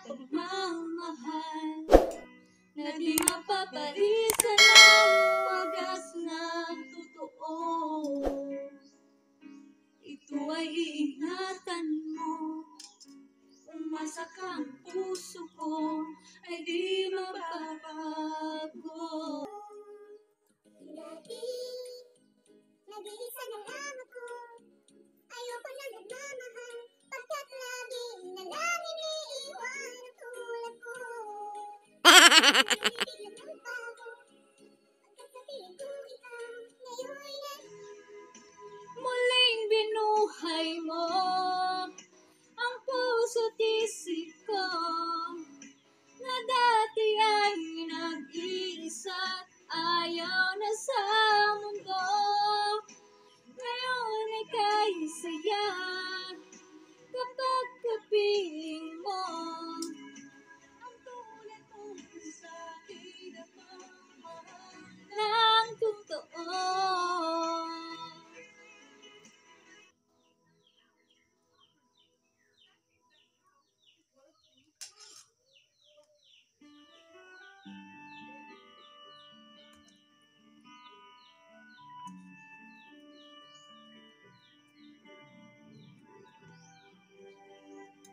Pagmamahal na di mapapalisan ng wagas ng totoo. Ito ay iingatan mo. Umasa kang puso ko ay di mababago. Dati, nag-iisa na lang ako. Ayoko na nagmamahal, pagkat laging na lang iniiwan ang tulad ko. Nabibigyan ng bago, pagkat sabihin ko ikaw, ngayon'y Muling binuhay mo ang puso't isip ko na dati ay nag-iisa't ayaw na sa mundo. Ngayon ay kay saya kapag kapiling mo ang tulad mo sa akin na pagmamahal ng totoo.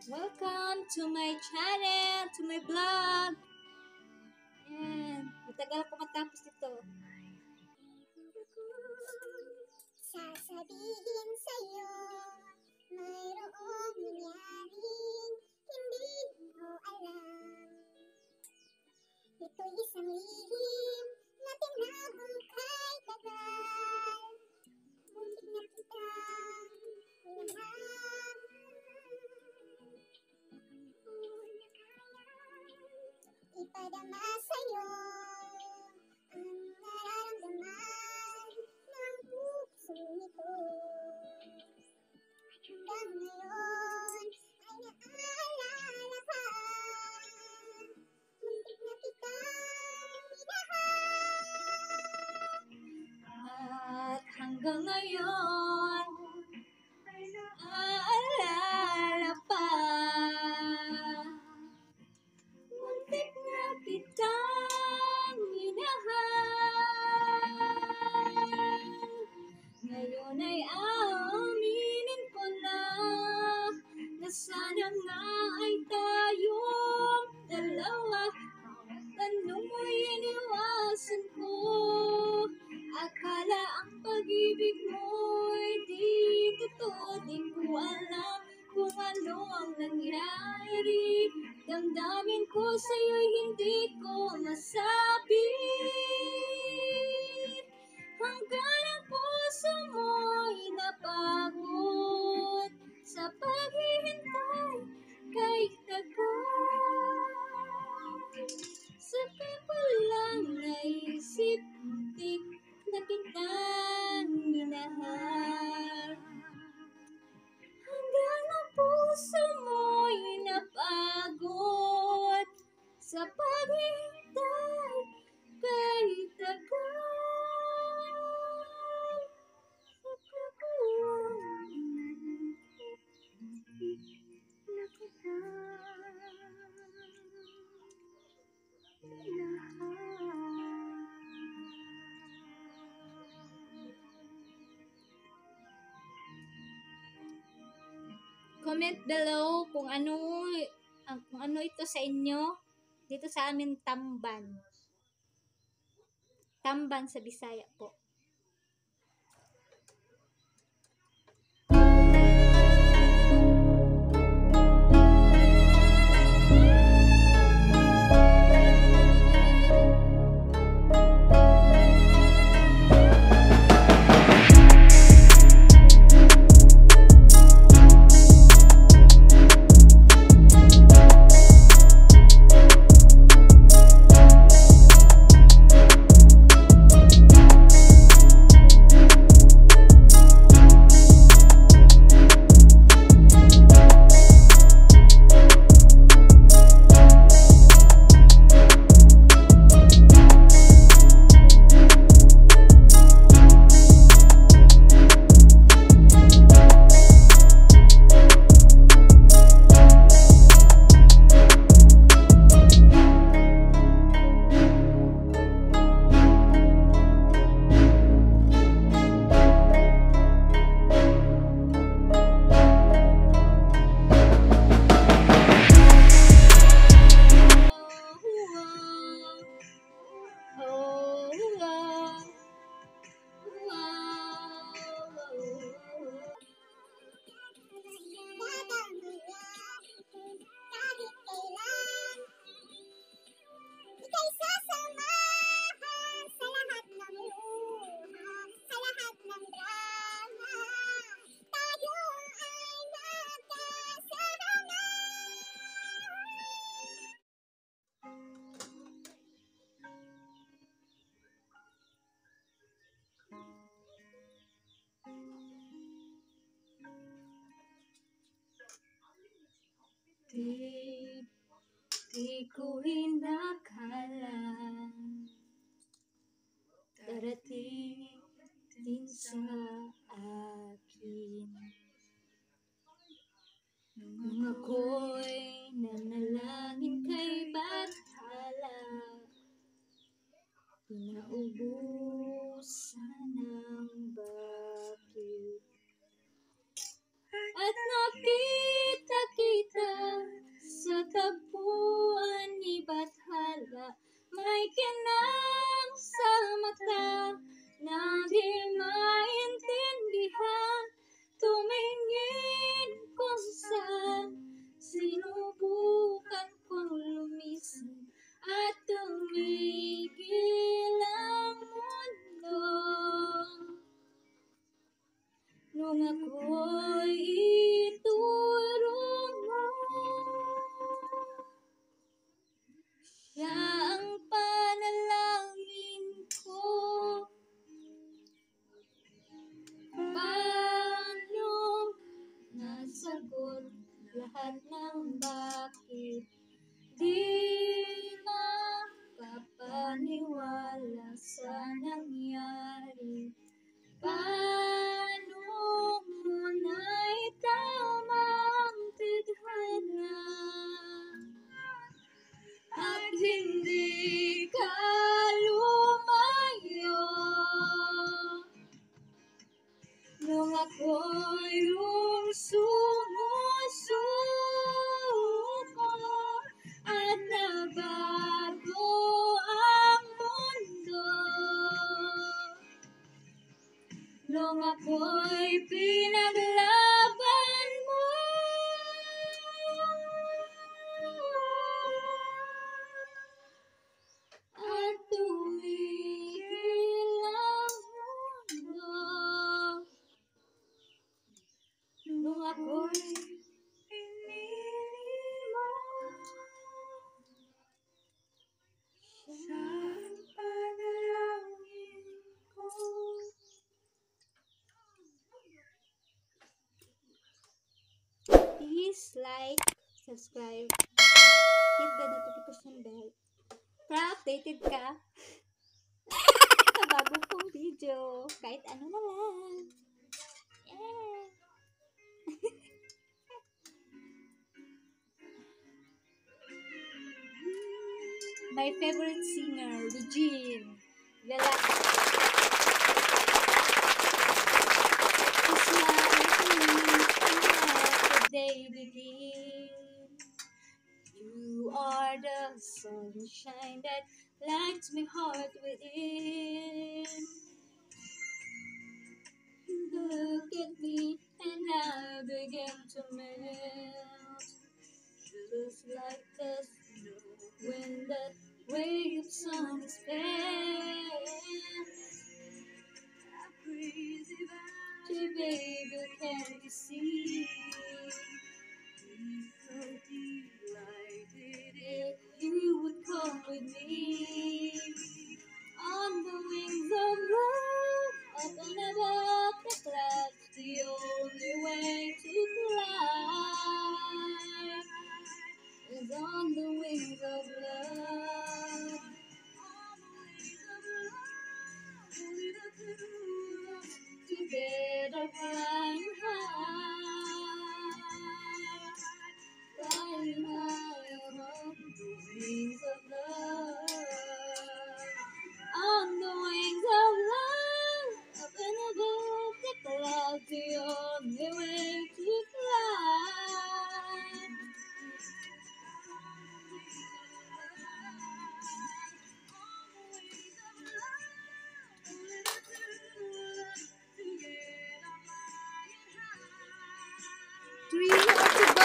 Welcome to my channel, to my vlog. Ayan, matagal ako matapos ito. sasabihin sa'yo, mayroong nangyaring hindi mo alam. Ito'y isang lihim na tinabol kay tagal. Muntik na kitang minahal. Ipadama sa'yo ang nararamdaman ng puso nito. Hanggang ngayon ay naaalala ka. Muntik na kitang minahal. At hanggang ngayon ay naaalala pa. Muntik na kitang minahal. Ngayon ay aaminin ko na sana nga ay tayong dalawa. Tanong mo'y iniwasan ko. Akala ang pag-ibig mo'y di totoo. Di ko alam kung ano ang nangyari. Damdamin ko sa'yo'y hindi ko masabi. Hanggang ang puso mo'y napagod sa paghihintay kay tagal. Saka ko lang naisip na kitang minahal. Hanggang ang puso mo'y napagod sa paghihintay kay tagal. Saka ko lang naisip na kitang minahal. Comment below kung ano ito sa inyo dito sa amin Tamban. Tamban sa Bisaya po. Di ko inakala darating din sa akin. Nung ako'y nanalangin kay Bathala, pinaubusan ng bakit. At nakita kita sa tagpuan ni Bathala, may kinang sa mata na di maintindihan. Tumingin kung saan, sinubukan kong lumisan at tumigil ang mundo. Nung ako'y ituro mo, siya ang panalangin ko. Paano nasagot lahat ng bakit? Di makapaniwala sa nangyari. Paano mo naitama ang tadhana at hindi ka lumayo? Nung ako'y sumusuko at nabago ang mundo. Nung ako'y pinaglaban mo, at tumigil ang mundo. Nung ako'y pinili mo, siya ang panalangin ko. Please like, subscribe, hit the notification bell para updated ka sa bago kong video. Kahit ano na lang. Yeah! My favorite singer, Regine Velasquez. It's like the day begin. You are the sunshine that lights my heart within. Look at me and I begin to melt, just like the snow when the waves on its face. Crazy about you, baby, can't you see? So delighted if you would come with me on the wings of love, up and above the clouds, the only way to fly is on the wings of love. Only the two of us together flying high, flying high on the wings of love. On the wings of love, up and above the clouds, the only way to fly. Three more to go!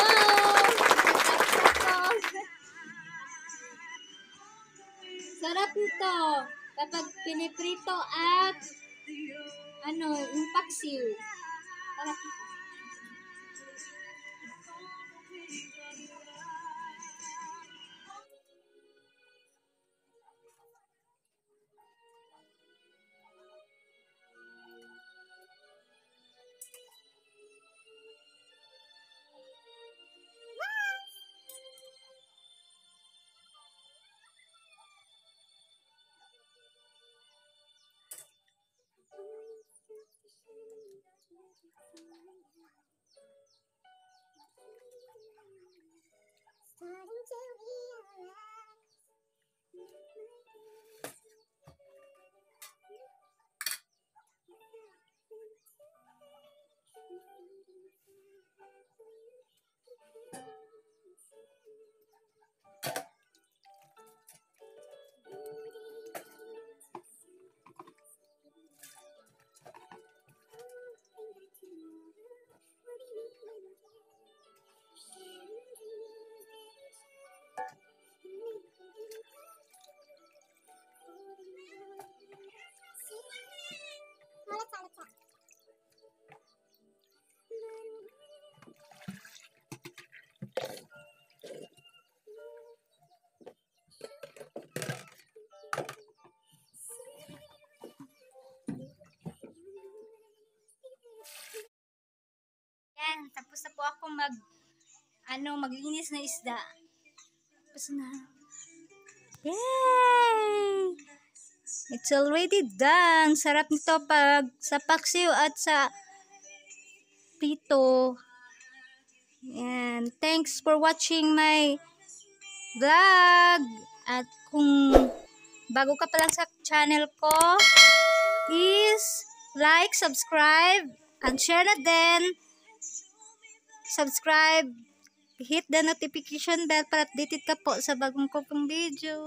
Sarap nito kapag piniprito at yung paksiw. Sarap nito. Starting to realize Yan, tapos na po ako maglinis na isda. Tapos na. Yay! It's already done. Sarap nito pag sa paksiw at sa prito. Yan. Thanks for watching my vlog. At kung bago ka pa lang sa channel ko, please like, subscribe, and share na din. Subscribe, hit the notification bell para updated ka po sa bagong ko pong video.